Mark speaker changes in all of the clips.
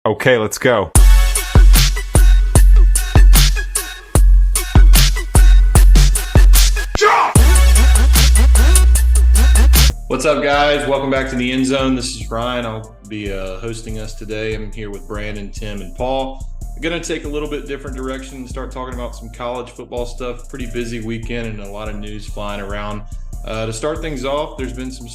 Speaker 1: Okay, let's go.
Speaker 2: What's up, guys? Welcome back to the EndZone. This is Ryan. I'll be hosting us today. I'm here with Brandon, Tim, and Paul. I'm going to take a little bit different direction and start talking about some college football stuff. Pretty busy weekend and a lot of news flying around. To start things off, there's been some,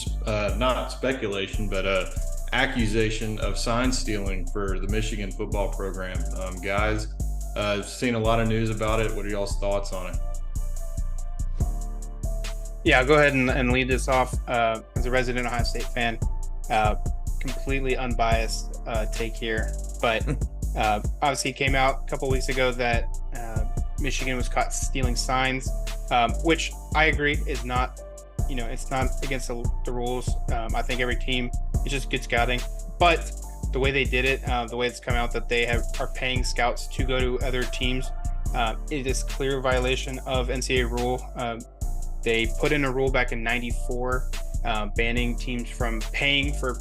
Speaker 2: not speculation, but accusation of sign stealing for the Michigan football program. Guys, I've seen a lot of news about it. What are y'all's thoughts on it?
Speaker 3: Yeah, I'll go ahead and lead this off. As a resident Ohio State fan, completely unbiased take here. But obviously it came out a couple weeks ago that Michigan was caught stealing signs, which I agree is not, it's not against the rules. I think every team is just good scouting. But the way they did it, the way it's come out that they are paying scouts to go to other teams, it is clear violation of NCAA rule. They put in a rule back in '94 banning teams from paying for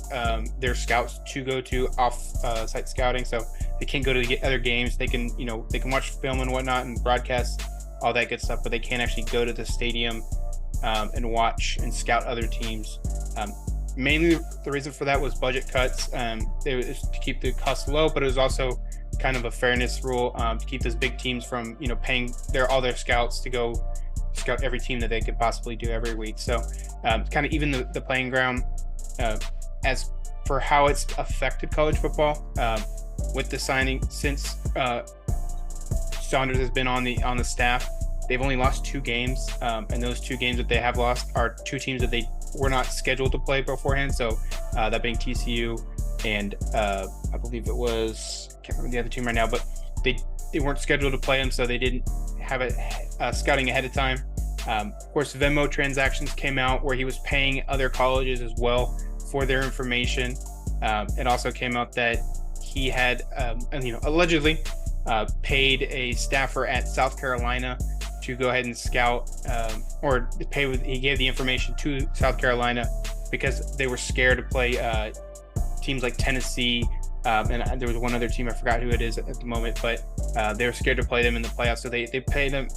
Speaker 3: their scouts to go to off-site scouting. So they can't go to the other games. They can, they can watch film and whatnot and broadcast all that good stuff, but they can't actually go to the stadium and watch and scout other teams. Mainly the reason for that was budget cuts. It was to keep the costs low, but it was also kind of a fairness rule to keep those big teams from, paying all their scouts to go scout every team that they could possibly do every week. So kind of even the playing ground. As for how it's affected college football with the signing, since Saunders has been on the staff, they've only lost 2 games, and those 2 games that they have lost are 2 teams that they were not scheduled to play beforehand. So that being TCU and I believe it was, I can't remember the other team right now, but they weren't scheduled to play them, so they didn't have it scouting ahead of time. Of course, Venmo transactions came out where he was paying other colleges as well for their information. It also came out that he had, allegedly paid a staffer at South Carolina to go ahead and scout, he gave the information to South Carolina because they were scared to play teams like Tennessee. And there was one other team, I forgot who it is at the moment, but they were scared to play them in the playoffs. So they paid him,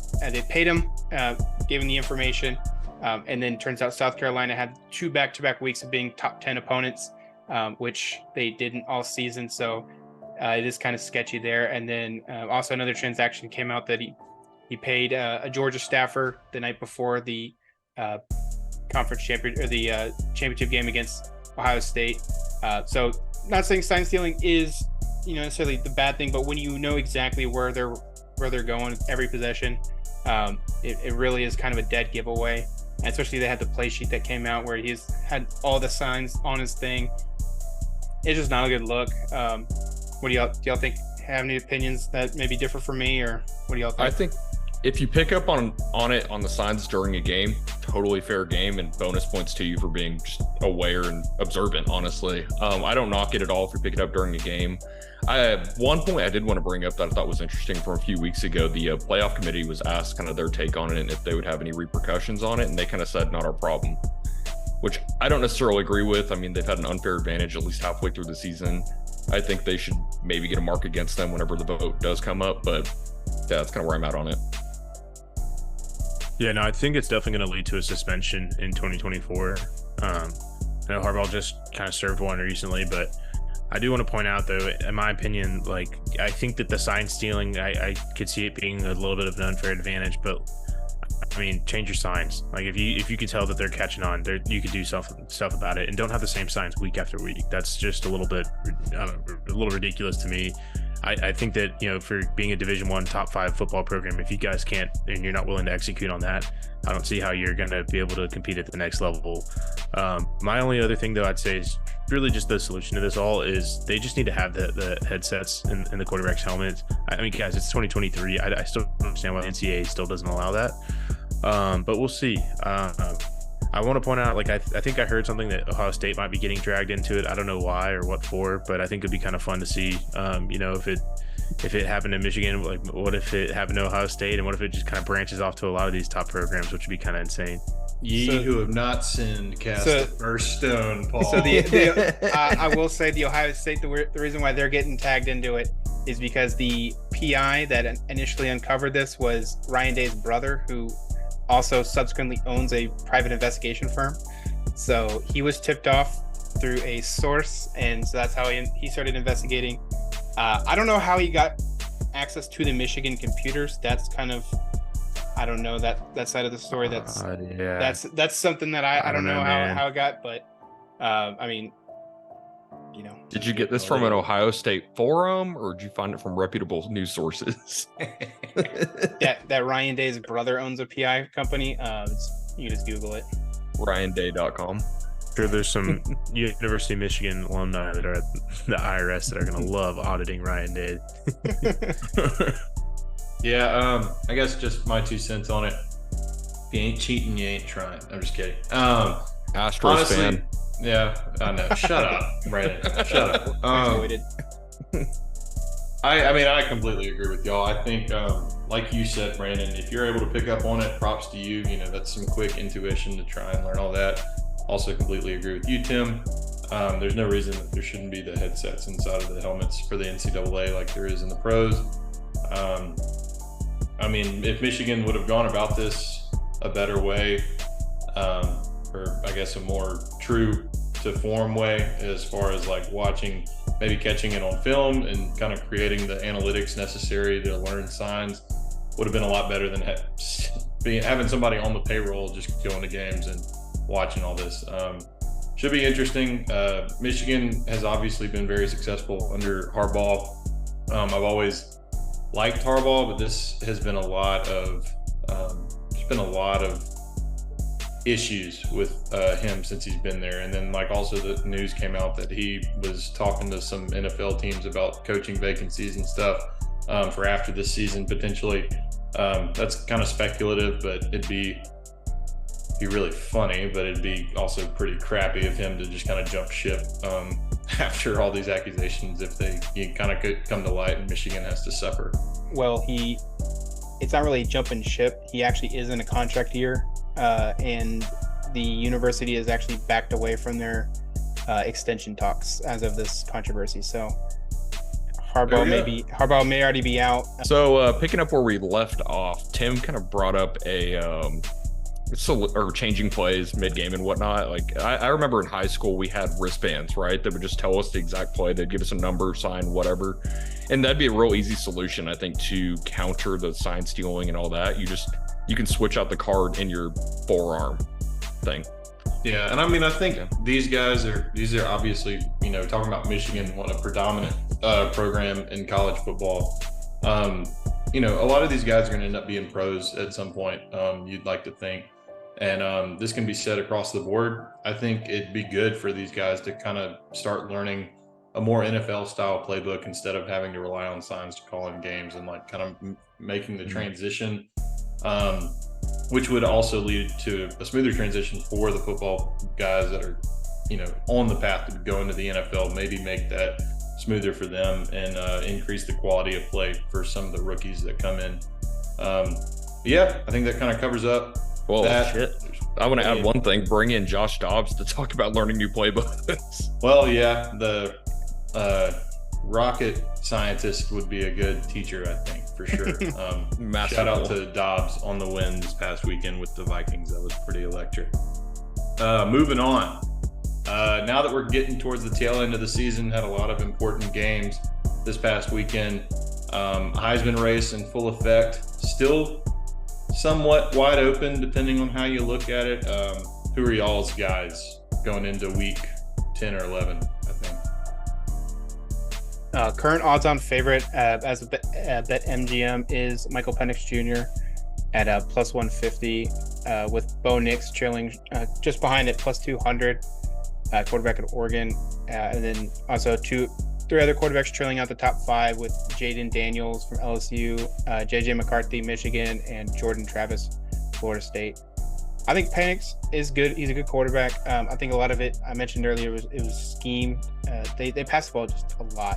Speaker 3: gave him the information. And then turns out South Carolina had 2 back-to-back weeks of being top 10 opponents, which they didn't all season. So it is kind of sketchy there. And then also another transaction came out that he paid a Georgia staffer the night before the conference champion or the championship game against Ohio State. So not saying sign stealing is, necessarily the bad thing, but when you know exactly where they're going every possession, it really is kind of a dead giveaway. And especially they had the play sheet that came out where he's had all the signs on his thing. It's just not a good look. What do y'all think? Have any opinions that maybe differ from me, or what do y'all think?
Speaker 4: I think if you pick up on it on the signs during a game, totally fair game, and bonus points to you for being just aware and observant, honestly. I don't knock it at all if you pick it up during a game. One point I did want to bring up that I thought was interesting from a few weeks ago, the playoff committee was asked kind of their take on it and if they would have any repercussions on it, and they kind of said, not our problem, which I don't necessarily agree with. I mean, they've had an unfair advantage at least halfway through the season. I think they should maybe get a mark against them whenever the vote does come up, but yeah, that's kind of where I'm at on it.
Speaker 5: Yeah, no, I think it's definitely going to lead to a suspension in 2024. I know Harbaugh just kind of served one recently, but I do want to point out, though, in my opinion, I think that the sign stealing, I could see it being a little bit of an unfair advantage, but I mean, change your signs. If you can tell that they're catching on, you could do stuff about it, and don't have the same signs week after week. That's just a little bit, a little ridiculous to me. I think that, for being a Division I top 5 football program, if you guys can't and you're not willing to execute on that, I don't see how you're going to be able to compete at the next level. My only other thing, though, I'd say is really just the solution to this all is they just need to have the headsets in the quarterback's helmets. I mean, guys, it's 2023. I still don't understand why the NCAA still doesn't allow that. But we'll see. I want to point out, I think I heard something that Ohio State might be getting dragged into it. I don't know why or what for, but I think it'd be kind of fun to see, if it happened in Michigan, what if it happened to Ohio State, and what if it just kind of branches off to a lot of these top programs, which would be kind of insane.
Speaker 2: Ye who have not sinned cast the first stone, Paul.
Speaker 3: So I will say the Ohio State, the reason why they're getting tagged into it is because the PI that initially uncovered this was Ryan Day's brother, who also subsequently owns a private investigation firm. So he was tipped off through a source, and so that's how he started investigating. I don't know how he got access to the Michigan computers. That's kind of, I don't know that side of the story. That's something that I don't know how it got, but I mean, you know.
Speaker 4: Did you get this from an Ohio State forum, or did you find it from reputable news sources?
Speaker 3: that Ryan Day's brother owns a PI company. You just Google it.
Speaker 4: RyanDay.com.
Speaker 5: Sure, there's some University of Michigan alumni that are at the IRS that are going to love auditing Ryan Day.
Speaker 2: Yeah, I guess just my 2 cents on it. If you ain't cheating, you ain't trying. I'm just kidding.
Speaker 4: Astros
Speaker 2: honestly,
Speaker 4: fan.
Speaker 2: Yeah, I know. Shut up, Brandon. Shut up. I mean, I completely agree with y'all. I think, like you said, Brandon, if you're able to pick up on it, props to you. You know, that's some quick intuition to try and learn all that. Also completely agree with you, Tim. There's no reason that there shouldn't be the headsets inside of the helmets for the NCAA like there is in the pros. I mean, if Michigan would have gone about this a better way, or I guess a more true to form way, as far as like watching, maybe catching it on film and kind of creating the analytics necessary to learn signs, would have been a lot better than having somebody on the payroll just going to games and watching all this. Should be interesting. Michigan has obviously been very successful under Harbaugh. I've always liked Harbaugh, but this has been a lot of issues with him since he's been there. And then like also the news came out that he was talking to some NFL teams about coaching vacancies and stuff for after this season potentially. That's kind of speculative, but it'd be really funny, but it'd be also pretty crappy of him to just kind of jump ship after all these accusations if they kind of could come to light and Michigan has to suffer.
Speaker 3: Well, it's not really jumping ship. He actually is in a contract year, and the university has actually backed away from their extension talks as of this controversy. So Harbaugh may already be out.
Speaker 4: So picking up where we left off, Tim kind of brought up or changing plays mid-game and whatnot. Like I remember in high school we had wristbands, right, that would just tell us the exact play. They'd give us a number, sign, whatever, and that'd be a real easy solution, I think, to counter the sign stealing and all that. You can switch out the card in your forearm thing.
Speaker 2: Yeah, and I mean, I think these are obviously, you know, talking about Michigan, what a predominant program in college football. You know, a lot of these guys are going to end up being pros at some point, you'd like to think. And this can be said across the board. I think it'd be good for these guys to kind of start learning a more NFL style playbook instead of having to rely on signs to call in games, and like kind of making the transition, which would also lead to a smoother transition for the football guys that are, you know, on the path to go into the NFL, maybe make that smoother for them and increase the quality of play for some of the rookies that come in. Yeah, I think that kind of covers up.
Speaker 4: Well, I want to add one thing. Bring in Josh Dobbs to talk about learning new playbooks.
Speaker 2: Well, yeah, the rocket scientist would be a good teacher, I think, for sure. Shout out to Dobbs on the win this past weekend with the Vikings. That was pretty electric. Moving on. Now that we're getting towards the tail end of the season, had a lot of important games this past weekend. Heisman race in full effect. Still somewhat wide open depending on how you look at it. Who are y'all's guys going into week 10 or 11, I think?
Speaker 3: Current odds-on favorite as a bet MGM is Michael Penix Jr. at plus 150, with Bo Nix trailing just behind at plus 200, quarterback at Oregon, and then also three other quarterbacks trailing out the top five with Jaden Daniels from LSU, JJ McCarthy, Michigan, and Jordan Travis, Florida State. I think Penix is good. He's a good quarterback. I think a lot of it, I mentioned earlier, it was scheme. They pass the ball just a lot.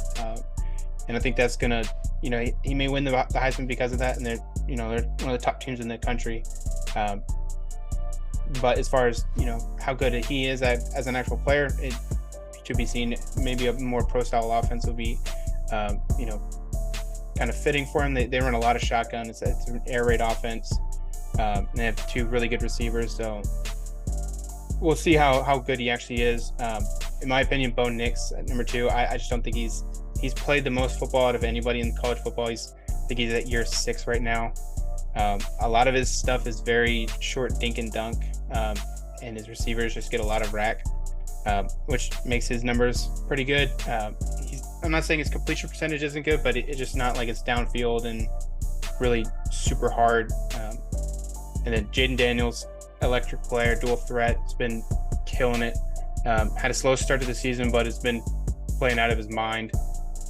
Speaker 3: And I think that's going to, you know, he may win the Heisman because of that. And they're one of the top teams in the country. But as far as, how good he is as an actual player, it should be seen. Maybe a more pro-style offense will be, kind of fitting for him. They run a lot of shotgun. It's an air raid offense. They have 2 really good receivers. So we'll see how good he actually is. In my opinion, Bo Nix at number 2. I just don't think he's played the most football out of anybody in college football. I think he's at year 6 right now. A lot of his stuff is very short dink and dunk, and his receivers just get a lot of rack, which makes his numbers pretty good. I'm not saying his completion percentage isn't good, but it's just not like it's downfield and really super hard. And then Jaden Daniels, electric player, dual threat, has been killing it. Had a slow start to the season, but it's been playing out of his mind.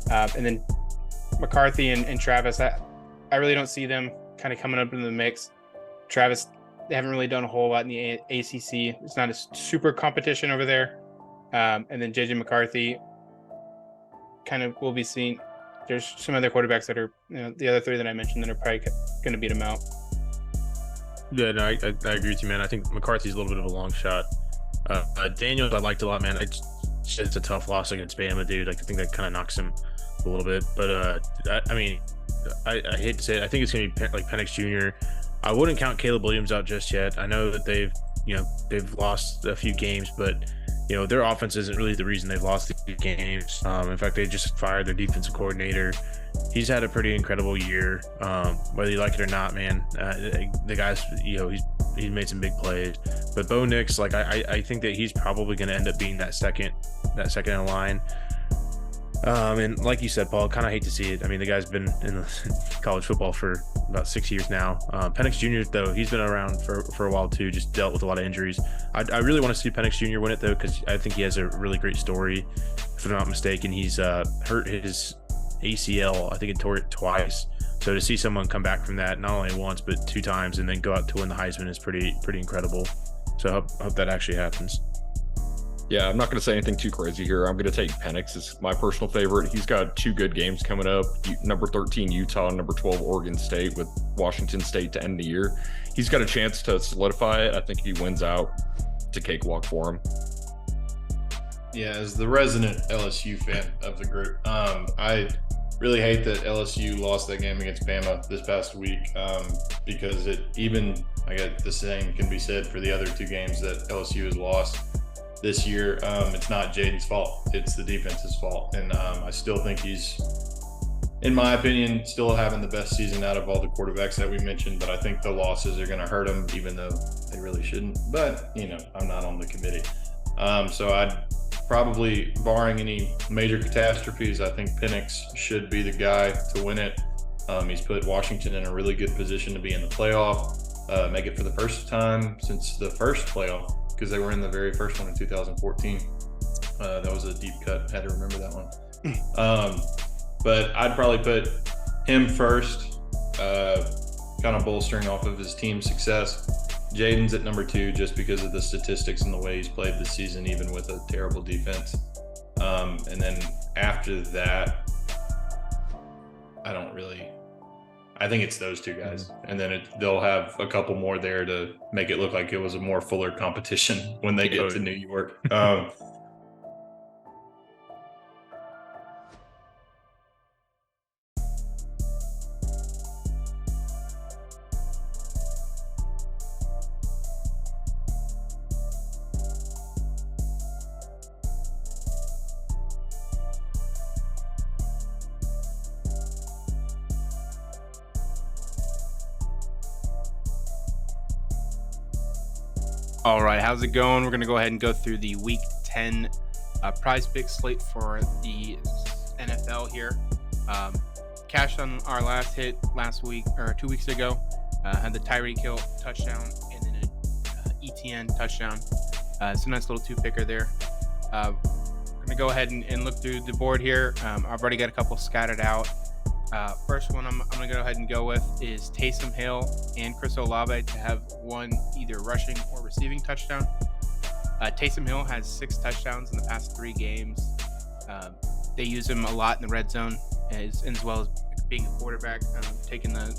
Speaker 3: And then McCarthy and Travis, I really don't see them kind of coming up into the mix. Travis, they haven't really done a whole lot in the ACC. It's not a super competition over there. And then JJ McCarthy kind of will be seen. There's some other quarterbacks that are, the other 3 that I mentioned that are probably going to beat him out.
Speaker 5: Yeah, no, I agree with you, man. I think McCarthy's a little bit of a long shot. Daniels, I liked a lot, man. It's a tough loss against Bama, dude. I think that kind of knocks him a little bit. But I hate to say it. I think it's going to be like Penix Jr. I wouldn't count Caleb Williams out just yet. I know that they've lost a few games, but their offense isn't really the reason they've lost the games. In fact, they just fired their defensive coordinator. He's had a pretty incredible year, whether you like it or not, man. The guy's, he's made some big plays. But Bo Nix, like I think that he's probably going to end up being that second in line. And like you said, Paul, kind of hate to see it. I mean, the guy's been in college football for about 6 years now. Penix Jr., though, he's been around for a while too, just dealt with a lot of injuries. I really want to see Penix Jr. win it, though, because I think he has a really great story. If I'm not mistaken, he's hurt his ACL. I think he tore it twice. So to see someone come back from that, not only once, but 2 times, and then go out to win the Heisman is pretty incredible. So I hope that actually happens.
Speaker 4: Yeah, I'm not going to say anything too crazy here. I'm going to take Penix as my personal favorite. He's got 2 good games coming up. Number 13, Utah, number 12, Oregon State, with Washington State to end the year. He's got a chance to solidify it. I think he wins out. It's a cakewalk for him.
Speaker 2: Yeah, as the resident LSU fan of the group, I really hate that LSU lost that game against Bama this past week, because I got the same can be said for the other 2 games that LSU has lost this year. It's not Jaden's fault. It's the defense's fault. And I still think he's, in my opinion, still having the best season out of all the quarterbacks that we mentioned. But I think the losses are going to hurt him, even though they really shouldn't. But, I'm not on the committee. So I'd probably, barring any major catastrophes, I think Penix should be the guy to win it. He's put Washington in a really good position to be in the playoff, make it for the first time since the first playoff, because they were in the very first one in 2014. That was a deep cut. Had to remember that one. But I'd probably put him first, kind of bolstering off of his team's success. Jaden's at number 2 just because of the statistics and the way he's played this season, even with a terrible defense. And then after that, I think it's those 2 guys. And then they'll have a couple more there to make it look like it was a more fuller competition when they get to New York.
Speaker 3: All right, how's it going? We're going to go ahead and go through the Week 10 prize pick slate for the NFL here. Cashed on our last hit last week, or 2 weeks ago. Had the Tyreek Hill touchdown and then an ETN touchdown. It's a nice little 2-picker there. We're going to go ahead and look through the board here. I've already got a couple scattered out. First one I'm going to go ahead and go with is Taysom Hill and Chris Olave to have one either rushing or receiving touchdown. Taysom Hill has 6 touchdowns in the past 3 games. They use him a lot in the red zone as well as being a quarterback, taking the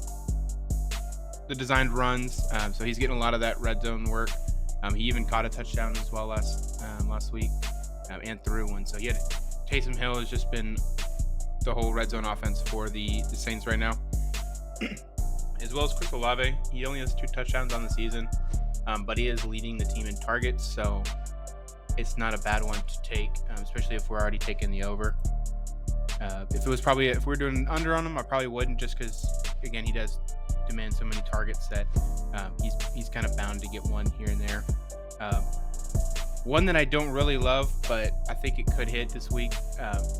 Speaker 3: designed runs. So he's getting a lot of that red zone work. He even caught a touchdown as well last week and threw one. So Taysom Hill has just been the whole red zone offense for the Saints right now. As well as Chris Olave. He only has 2 touchdowns on the season, but he is leading the team in targets, so it's not a bad one to take, especially if we're already taking the over. If we're doing under on him, I probably wouldn't, just because, again, he does demand so many targets that he's kind of bound to get one here and there. One that I don't really love, but I think it could hit this week,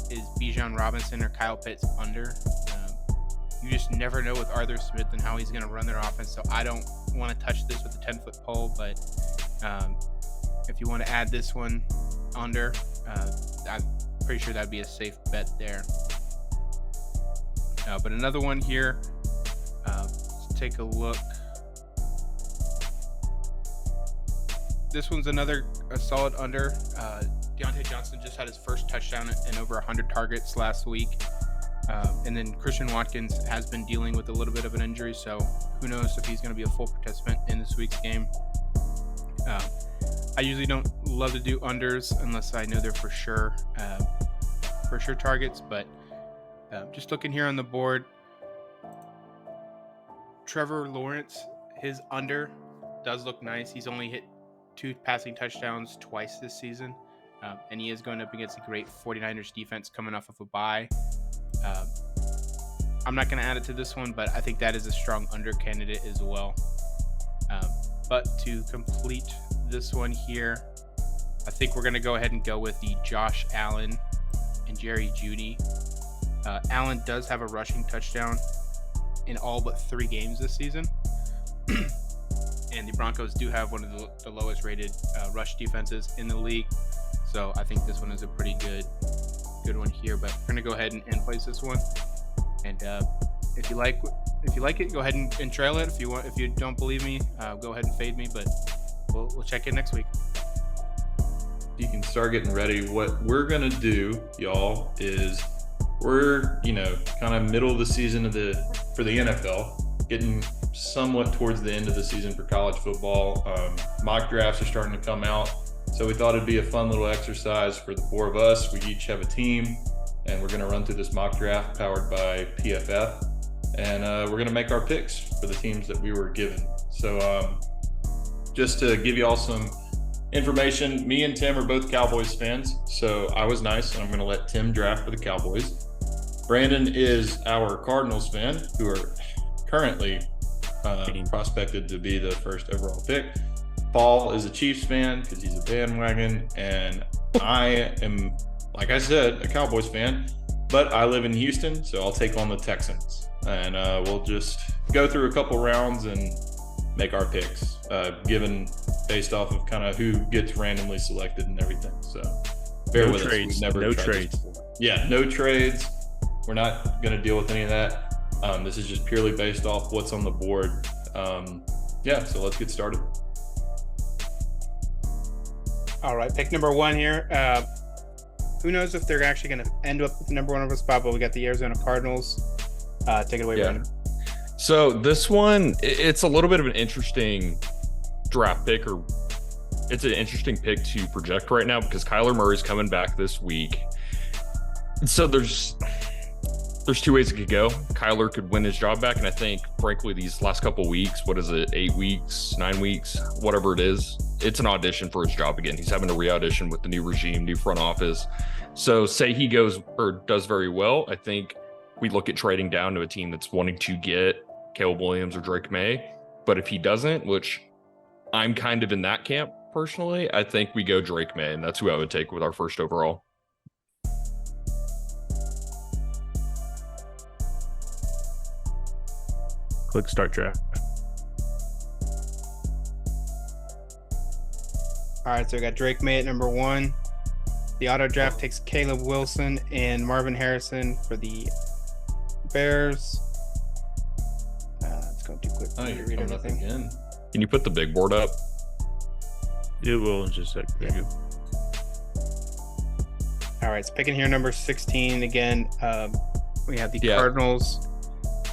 Speaker 3: is Bijan Robinson or Kyle Pitts under. You just never know with Arthur Smith and how he's going to run their offense, so I don't want to touch this with a 10-foot pole, but if you want to add this one under, I'm pretty sure that'd be a safe bet there. But another one here, let's take a look. This one's a solid under. Deontay Johnson just had his first touchdown and over 100 targets last week. And then Christian Watkins has been dealing with a little bit of an injury, so who knows if he's going to be a full participant in this week's game. I usually don't love to do unders unless I know they're for sure targets, but just looking here on the board, Trevor Lawrence, his under does look nice. He's only hit 2 passing touchdowns twice this season, and he is going up against a great 49ers defense coming off of a bye. I'm not going to add it to this one, but I think that is a strong under candidate as well. But to complete this one here, I think we're going to go ahead and go with the Josh Allen and Jerry Jeudy. Allen does have a rushing touchdown in all but 3 games this season. And the Broncos do have one of the lowest rated rush defenses in the league. So I think this one is a pretty good one here, but we're going to go ahead and place this one. And if you like it, go ahead and trail it. If you don't believe me, go ahead and fade me, but we'll check in next week.
Speaker 2: You can start getting ready. What we're going to do, y'all, is we're, kind of middle of the season for the NFL, getting somewhat towards the end of the season for college football. Mock drafts are starting to come out. So we thought it'd be a fun little exercise for the 4 of us. We each have a team, and we're going to run through this mock draft powered by PFF. And we're going to make our picks for the teams that we were given. So just to give you all some information, me and Tim are both Cowboys fans. So I was nice, and I'm going to let Tim draft for the Cowboys. Brandon is our Cardinals fan, who are currently prospected to be the first overall pick. Paul is a Chiefs fan because he's a bandwagon, and I am, like I said, a Cowboys fan, but I live in Houston, so I'll take on the Texans. And we'll just go through a couple rounds and make our picks, given based off of kind of who gets randomly selected and everything. So bear with us. We've never tried this before. Yeah, no trades. We're not going to deal with any of that. This is just purely based off what's on the board. So let's get started.
Speaker 3: All right, pick number 1 here. Who knows if they're actually going to end up with the number 1 overall spot, but we got the Arizona Cardinals. Take it away, Brandon.
Speaker 4: So this one, it's a little bit of an interesting draft pick, or it's an interesting pick to project right now because Kyler Murray's coming back this week. So there's 2 ways it could go. Kyler could win his job back, and I think, frankly, these last couple weeks, 8 weeks, 9 weeks, whatever it is, it's an audition for his job again. He's having to re-audition with the new regime, new front office. So say he goes or does very well, I think we look at trading down to a team that's wanting to get Caleb Williams or Drake May. But if he doesn't, which I'm kind of in that camp personally, I think we go Drake May, and that's who I would take with our first overall.
Speaker 5: Click start draft.
Speaker 3: All right, so we got Drake May at number 1. The auto draft takes Caleb Wilson and Marvin Harrison for the Bears. It's going too quick for me to read everything.
Speaker 2: Again.
Speaker 4: Can you put the big board up?
Speaker 5: It will in just a sec.
Speaker 3: Yeah. All right, so picking here number 16 again. We have the Cardinals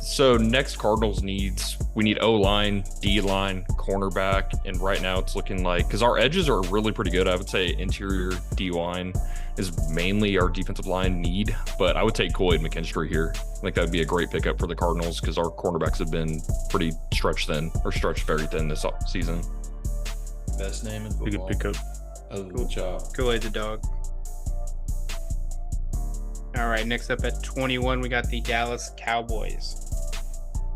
Speaker 4: So next Cardinals we need O-line, D-line, cornerback, and right now it's looking like, because our edges are really pretty good. I would say interior D-line is mainly our defensive line need, but I would take Kool-Aid McKinstry here. I think that would be a great pickup for the Cardinals because our cornerbacks have been pretty stretched very thin this season.
Speaker 2: Best name in football.
Speaker 5: Good pickup.
Speaker 2: Good job.
Speaker 3: Kool-Aid the dog. All right, next up at 21, we got the Dallas Cowboys.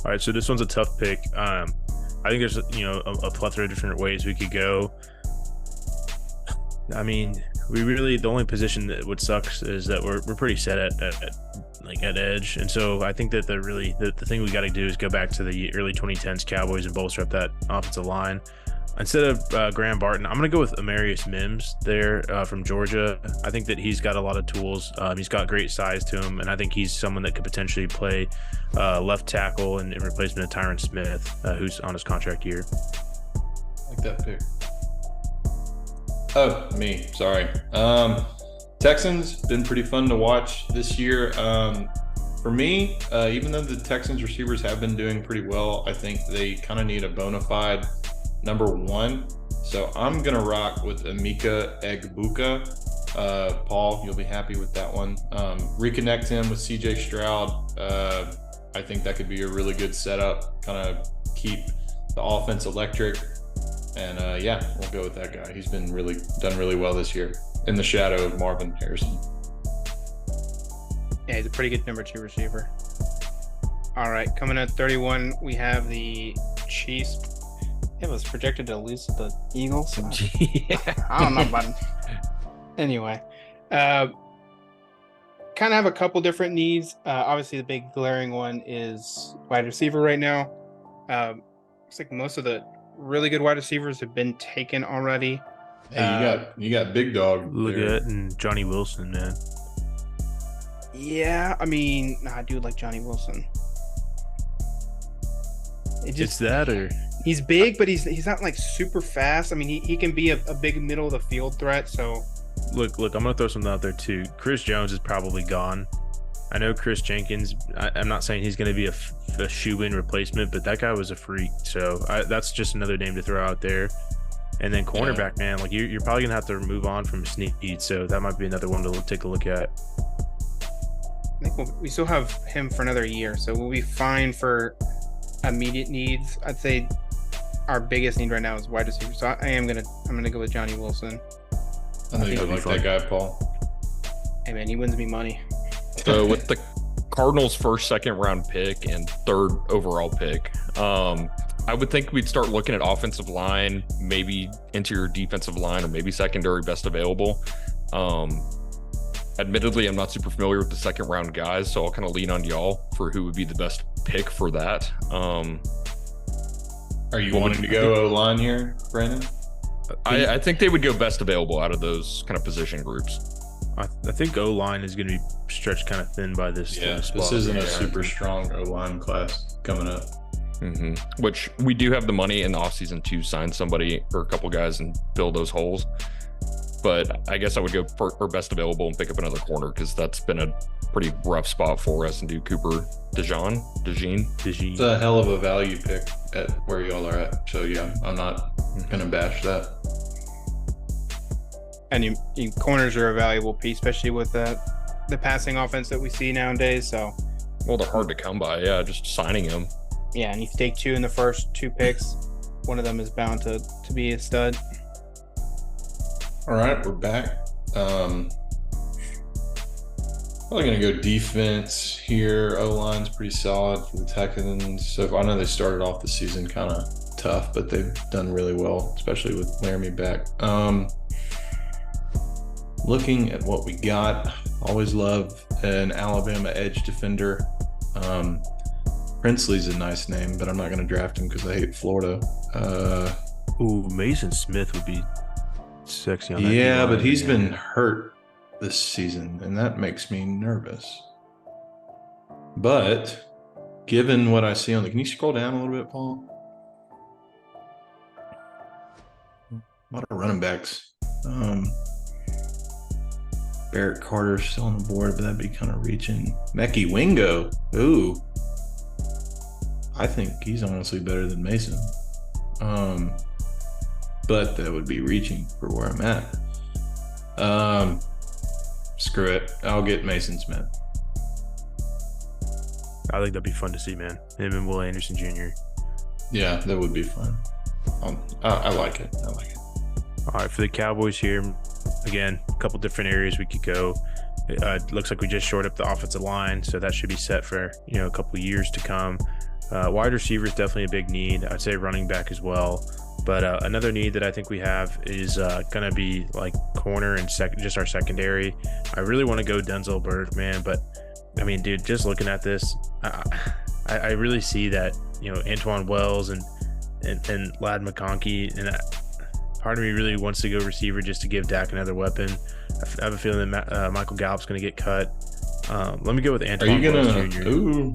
Speaker 5: All right, so this one's a tough pick. I think there's a plethora of different ways we could go. I mean, the only position that would suck is that we're pretty set at edge, and so I think that the thing we got to do is go back to the early 2010s Cowboys and bolster up that offensive line. Instead of Graham Barton, I'm going to go with Amarius Mims there from Georgia. I think that he's got a lot of tools. He's got great size to him, and I think he's someone that could potentially play left tackle in replacement of Tyron Smith, who's on his contract year.
Speaker 2: Like that pick. Oh, me. Sorry. Texans been pretty fun to watch this year. For me, even though the Texans receivers have been doing pretty well, I think they kind of need a bona fide number one. So I'm going to rock with Emeka Egbuka. Paul, you'll be happy with that one. Reconnect him with CJ Stroud. I think that could be a really good setup, kind of keep the offense electric. And we'll go with that guy. He's been done really well this year in the shadow of Marvin Harrison.
Speaker 3: Yeah, he's a pretty good number 2 receiver. All right, coming at 31, we have the Chiefs. It was projected to lose to the Eagles. I don't know about it. Anyway, kind of have a couple different needs. Obviously, the big glaring one is wide receiver right now. Looks like most of the really good wide receivers have been taken already.
Speaker 2: Hey, you got big dog.
Speaker 5: Leggett and Johnny Wilson, man.
Speaker 3: Yeah, I mean, I do like Johnny Wilson.
Speaker 5: It's that, or
Speaker 3: he's big, but he's not like super fast. I mean, he can be a big middle of the field threat. So
Speaker 5: look, I'm gonna throw something out there too. Chris Jones is probably gone. I know Chris Jenkins. I'm not saying he's going to be a shoe-in replacement, but that guy was a freak. So that's just another name to throw out there. And then cornerback, man, like you're probably gonna have to move on from Snead, so that might be another one to take a look at.
Speaker 3: I think we still have him for another year, so we'll be fine for immediate needs. I'd say our biggest need right now is wide receiver. So I'm gonna go with Johnny Wilson.
Speaker 2: I think you like that guy, Paul.
Speaker 3: Hey man, he wins me money.
Speaker 4: So with the Cardinals' first, second round pick and third overall pick, I would think we'd start looking at offensive line, maybe interior defensive line, or maybe secondary best available. Admittedly, I'm not super familiar with the second round guys, so I'll kind of lean on y'all for who would be the best pick for that.
Speaker 2: Are you wanting to go O-line here, Brandon?
Speaker 4: I think they would go best available out of those kind of position groups.
Speaker 5: I think O-line is going to be stretched kind of thin by this.
Speaker 2: This isn't a super strong O-line class coming up.
Speaker 4: Mm-hmm. Which we do have the money in the offseason to sign somebody or a couple guys and fill those holes. But I guess I would go for best available and pick up another corner because that's been a pretty rough spot for us and do Cooper DeJean.
Speaker 2: It's a hell of a value pick at where y'all are at. So yeah, I'm not gonna bash that.
Speaker 3: And you corners are a valuable piece, especially with the passing offense that we see nowadays. So
Speaker 4: well, they're hard to come by. Yeah, just signing them.
Speaker 3: Yeah, and if you take 2 in the first 2 picks, one of them is bound to be a stud.
Speaker 2: All right, we're back. Probably going to go defense here. O-line's pretty solid for the Texans. So I know they started off the season kind of tough, but they've done really well, especially with Laramie back. Looking at what we got, always love an Alabama edge defender. Princely's a nice name, but I'm not going to draft him because I hate Florida.
Speaker 5: Mason Smith would be sexy on that.
Speaker 2: Yeah, but he's been hurt this season, and that makes me nervous. But given what I see on can you scroll down a little bit, Paul? A lot of running backs. Barrett Carter's still on the board, but that'd be kind of reaching. Mekhi Wingo. Ooh. I think he's honestly better than Mason. But that would be reaching for where I'm at. Screw it. I'll get Mason Smith.
Speaker 5: I think that'd be fun to see, man. Him and Will Anderson Jr.
Speaker 2: Yeah, that would be fun. I like it. I like it.
Speaker 5: All right, for the Cowboys here, again, a couple different areas we could go. It looks like we just shored up the offensive line, so that should be set for a couple years to come. Wide receiver is definitely a big need. I'd say running back as well. But another need that I think we have is going to be like corner and just our secondary. I really want to go Denzel Burke, man. But, I mean, dude, just looking at this, I really see that, Antoine Wells and Lad McConkey, and part of me really wants to go receiver just to give Dak another weapon. I have a feeling that Michael Gallup's going to get cut. Let me go with Antoine Wells Jr.
Speaker 2: Ooh,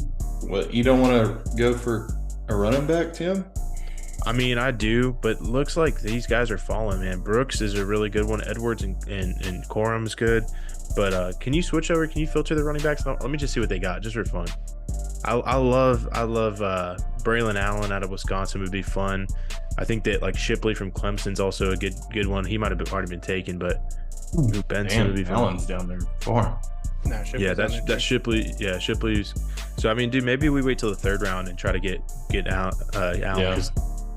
Speaker 2: what, you don't want to go for a running back, Tim?
Speaker 5: I mean, I do, but looks like these guys are falling, man. Brooks is a really good one. Edwards and Corum is good. But can you switch over? Can you filter the running backs? Let me just see what they got, just for fun. I love Braylon Allen out of Wisconsin would be fun. I think that like Shipley from Clemson's also a good one. He might have already been taken, but Benson would be fun.
Speaker 2: Allen's down there far.
Speaker 3: No, Shipley's
Speaker 5: that's Shipley. Yeah, Shipley's. So I mean, dude, maybe we wait till the third round and try to get out Allen, because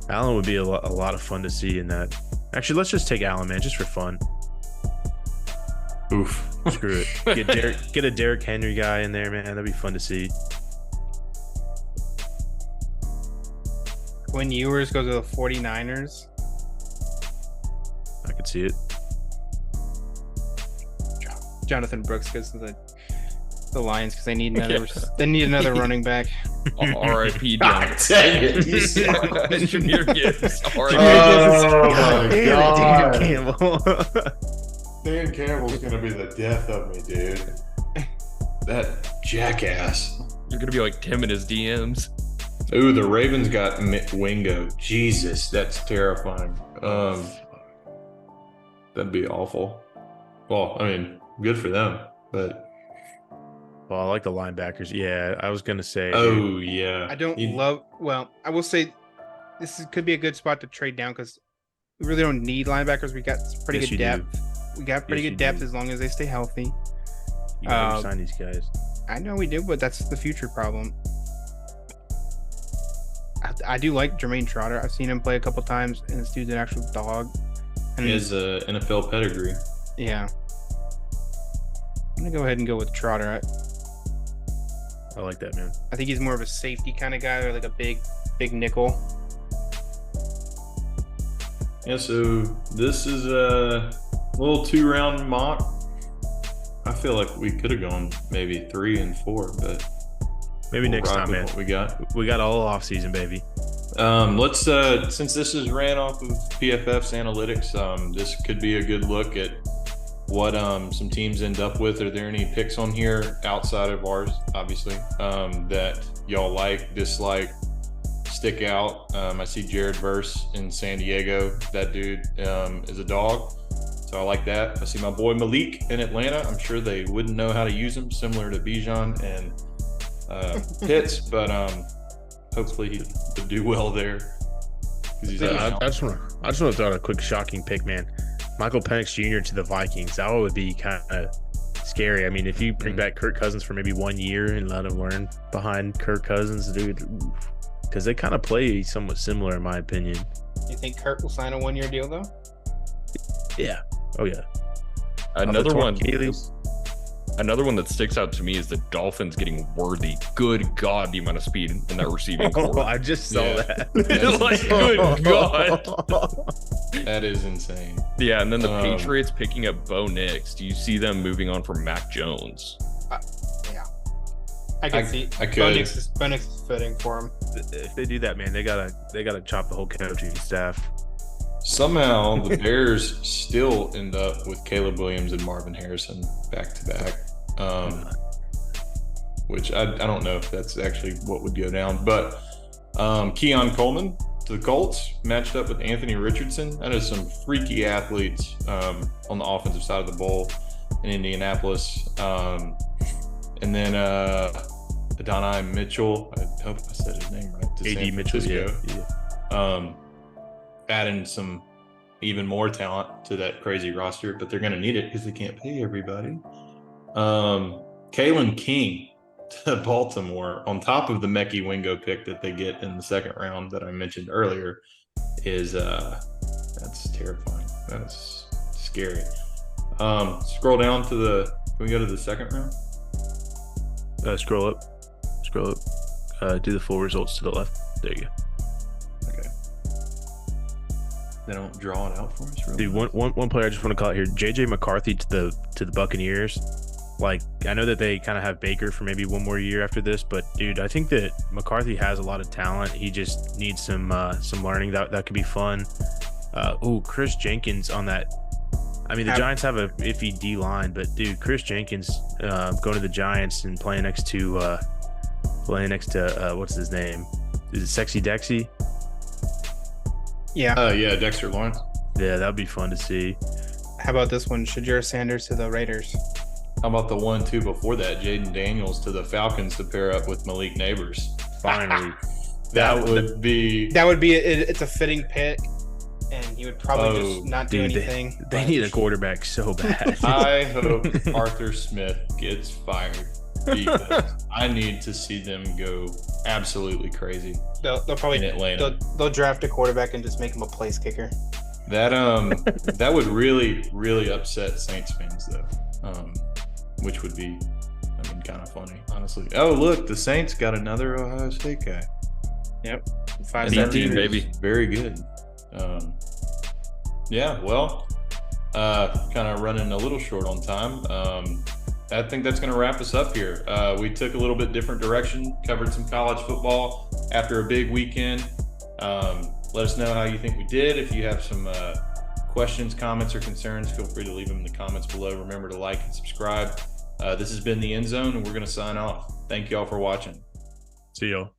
Speaker 5: Allen would be a lot of fun to see in that. Actually, let's just take Allen, man, just for fun.
Speaker 2: Oof.
Speaker 5: Screw it. Get a Derrick Henry guy in there, man. That'd be fun to see.
Speaker 3: When Ewers goes to the 49ers.
Speaker 5: I could see it.
Speaker 3: Jonathan Brooks goes to the Lions because they need another. They need another running back.
Speaker 4: R.I.P.
Speaker 2: Dang it!
Speaker 4: Jameer Gibbs.
Speaker 2: Oh my God.
Speaker 5: Dan Campbell.
Speaker 2: Dan Campbell's gonna be the death of me, dude. That jackass.
Speaker 4: You're gonna be like Tim in his DMs.
Speaker 2: Ooh, the Ravens got Wingo. Jesus, that's terrifying. That'd be awful. Well, I mean, good for them, but.
Speaker 5: Well, I like the linebackers. Yeah, I was gonna say.
Speaker 2: Oh yeah.
Speaker 3: I don't love. Well, I will say could be a good spot to trade down because we really don't need linebackers. We got pretty good depth. We got pretty good depth as long as they stay healthy.
Speaker 5: You gotta sign these guys.
Speaker 3: I know we do, but that's the future problem. I do like Jermaine Trotter. I've seen him play a couple times, and this dude's an actual dog. And
Speaker 2: he has a NFL pedigree.
Speaker 3: Yeah. I'm gonna go ahead and go with Trotter.
Speaker 5: I like that, man.
Speaker 3: I think he's more of a safety kind of guy, or like a big nickel.
Speaker 2: Yeah, so this is a little 2-round mock. I feel like we could have gone maybe 3 and 4, but
Speaker 5: maybe next time, man.
Speaker 2: What we got
Speaker 5: all off season, baby.
Speaker 2: Let's since this is ran off of PFF's analytics, this could be a good look at what some teams end up with. Are there any picks on here outside of ours, obviously, that y'all like, dislike, stick out? I see Jared Verse in San Diego. That dude is a dog, so I like that. I see my boy Malik in Atlanta. I'm sure they wouldn't know how to use him, similar to Bijan and Pitts, but hopefully he would do well there.
Speaker 5: I just want to throw out a quick shocking pick, man. Michael Penix Jr. to the Vikings. That would be kind of scary. I mean, if you bring back Kirk Cousins for maybe 1 year and let him learn behind Kirk Cousins, dude, because they kind of play somewhat similar, in my opinion.
Speaker 3: You think Kirk will sign a 1-year deal, though?
Speaker 5: Yeah. Oh, yeah.
Speaker 4: Another one that sticks out to me is the Dolphins getting Worthy. Good God, the amount of speed in that receiving core.
Speaker 5: I just saw that.
Speaker 4: Like, good God.
Speaker 2: That is insane.
Speaker 4: Yeah, and then the Patriots picking up Bo Nix. Do you see them moving on from Mac Jones?
Speaker 3: Yeah. I could see. Bo Nix is fitting for him.
Speaker 5: If they do that, man, they gotta chop the whole coaching staff.
Speaker 2: Somehow the Bears still end up with Caleb Williams and Marvin Harrison back to back, which I don't know if that's actually what would go down. But Keon Coleman to the Colts matched up with Anthony Richardson. That is some freaky athletes on the offensive side of the ball in Indianapolis. And then Adonai Mitchell, I hope I said his name right, to
Speaker 5: AD
Speaker 2: San
Speaker 5: Mitchell,
Speaker 2: Francisco.
Speaker 5: yeah.
Speaker 2: Adding some even more talent to that crazy roster, but they're going to need it because they can't pay everybody. Kalen King to Baltimore, on top of the Mekhi Wingo pick that they get in the second round that I mentioned earlier, is that's terrifying. That's scary. Scroll down to can we go to the second round?
Speaker 5: Scroll up. Do the full results to the left. There you go.
Speaker 2: Okay. They don't draw it out for us, really?
Speaker 5: Dude, one player I just want to call out here, JJ McCarthy to the Buccaneers. Like, I know that they kind of have Baker for maybe one more year after this, but dude, I think that McCarthy has a lot of talent. He just needs some learning. That could be fun. Chris Jenkins on that. I mean, the Giants have a iffy D line, but dude, Chris Jenkins going to the Giants and playing next to what's his name? Is it Sexy Dexy?
Speaker 3: Yeah.
Speaker 2: Yeah, Dexter Lawrence.
Speaker 5: Yeah, that'd be fun to see.
Speaker 3: How about this one? Shadur Sanders to the Raiders.
Speaker 2: How about the 1-2 before that? Jaden Daniels to the Falcons to pair up with Malik Neighbors.
Speaker 5: Finally.
Speaker 2: That would be.
Speaker 3: It's a fitting pick, and he would probably just not do anything.
Speaker 5: They need a quarterback so bad.
Speaker 2: I hope Arthur Smith gets fired because I need to see them go absolutely crazy.
Speaker 3: They'll probably
Speaker 2: in Atlanta.
Speaker 3: They'll draft a quarterback and just make him a place kicker.
Speaker 2: That would really, really upset Saints fans though. Which would be, kind of funny, honestly. Oh, look, the Saints got another Ohio State guy.
Speaker 3: Yep.
Speaker 2: 5-17,
Speaker 4: baby.
Speaker 2: Very good. Yeah, well, kind of running a little short on time. I think that's going to wrap us up here. We took a little bit different direction, covered some college football after a big weekend. Let us know how you think we did. If you have some questions, comments, or concerns, feel free to leave them in the comments below. Remember to like and subscribe. This has been the End Zone, and we're going to sign off. Thank you all for watching.
Speaker 5: See y'all.